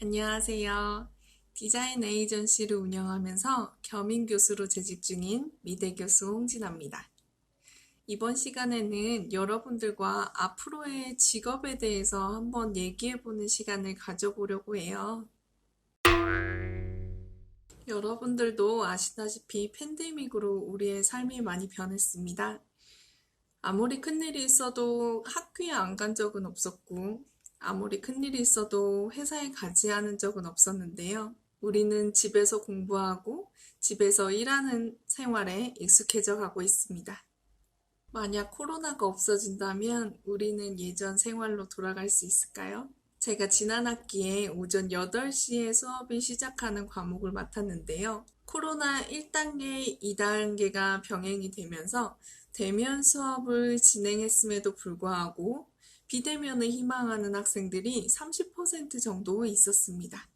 안녕하세요. 디자인 에이전시를 운영하면서 겸임 교수로 재직 중인 미대 교수 홍진아입니다. 이번 시간에는 여러분들과 앞으로의 직업에 대해서 한번 얘기해보는 시간을 가져보려고 해요. 여러분들도 아시다시피 팬데믹으로 우리의 삶이 많이 변했습니다. 아무리 큰일이 있어도 학교에 안 간 적은 없었고, 아무리 큰일이 있어도 회사에 가지 않은 적은 없었는데요. 우리는 집에서 공부하고 집에서 일하는 생활에 익숙해져 가고 있습니다. 만약 코로나가 없어진다면 우리는 예전 생활로 돌아갈 수 있을까요? 제가 지난 학기에 오전 8시에 수업이 시작하는 과목을 맡았는데요. 코로나 1단계, 2단계가 병행이 되면서 대면 수업을 진행했음에도 불구하고 비대면을 희망하는 학생들이 30% 정도 있었습니다.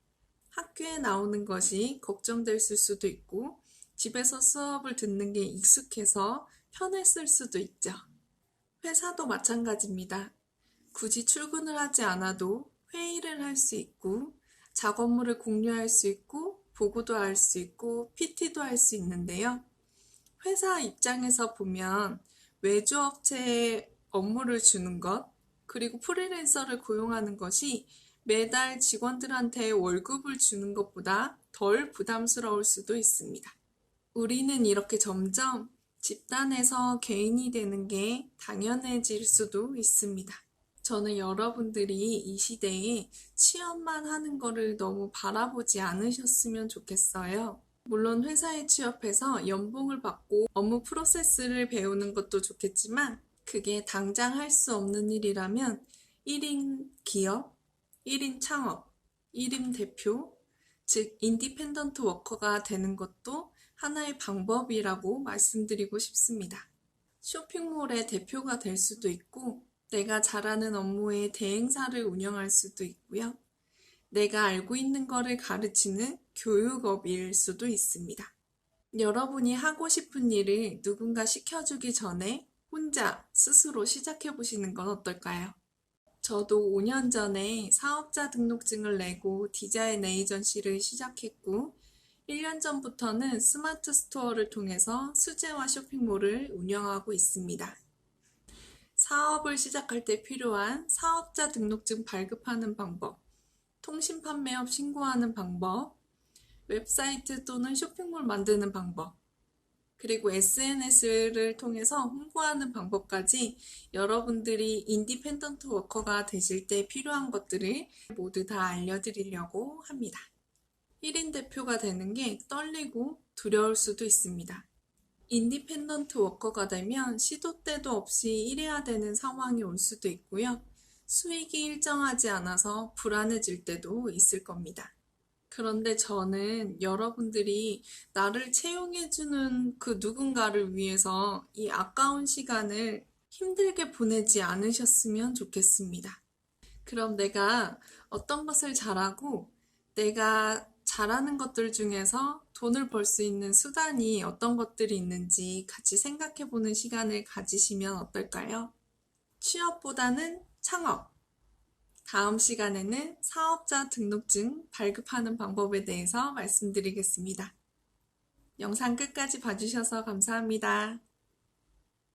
학교에 나오는 것이 걱정될 수도 있고 집에서 수업을 듣는 게 익숙해서 편했을 수도 있죠. 회사도 마찬가지입니다. 굳이 출근을 하지 않아도 회의를 할 수 있고 작업물을 공유할 수 있고 보고도 할 수 있고 PT도 할 수 있는데요. 회사 입장에서 보면 외주업체에 업무를 주는 것, 그리고 프리랜서를 고용하는 것이 매달 직원들한테 월급을 주는 것보다 덜 부담스러울 수도 있습니다. 우리는 이렇게 점점 집단에서 개인이 되는 게 당연해질 수도 있습니다. 저는 여러분들이 이 시대에 취업만 하는 거를 너무 바라보지 않으셨으면 좋겠어요. 물론 회사에 취업해서 연봉을 받고 업무 프로세스를 배우는 것도 좋겠지만 그게 당장 할 수 없는 일이라면 1인 기업, 1인 창업, 1인 대표, 즉 인디펜던트 워커가 되는 것도 하나의 방법이라고 말씀드리고 싶습니다. 쇼핑몰의 대표가 될 수도 있고 내가 잘하는 업무의 대행사를 운영할 수도 있고요. 내가 알고 있는 거를 가르치는 교육업일 수도 있습니다. 여러분이 하고 싶은 일을 누군가 시켜주기 전에 혼자 스스로 시작해 보시는 건 어떨까요? 저도 5년 전에 사업자 등록증을 내고 디자인 에이전시를 시작했고 1년 전부터는 스마트 스토어를 통해서 수제화 쇼핑몰을 운영하고 있습니다. 사업을 시작할 때 필요한 사업자 등록증 발급하는 방법, 통신 판매업 신고하는 방법, 웹사이트 또는 쇼핑몰 만드는 방법, 그리고 SNS를 통해서 홍보하는 방법까지 여러분들이 인디펜던트 워커가 되실 때 필요한 것들을 모두 다 알려드리려고 합니다. 1인 대표가 되는 게 떨리고 두려울 수도 있습니다. 인디펜던트 워커가 되면 시도 때도 없이 일해야 되는 상황이 올 수도 있고요. 수익이 일정하지 않아서 불안해질 때도 있을 겁니다. 그런데 저는 여러분들이 나를 채용해주는 그 누군가를 위해서 이 아까운 시간을 힘들게 보내지 않으셨으면 좋겠습니다. 그럼 내가 어떤 것을 잘하고 내가 잘하는 것들 중에서 돈을 벌 수 있는 수단이 어떤 것들이 있는지 같이 생각해보는 시간을 가지시면 어떨까요? 취업보다는 창업. 다음 시간에는 사업자 등록증 발급하는 방법에 대해서 말씀드리겠습니다. 영상 끝까지 봐주셔서 감사합니다.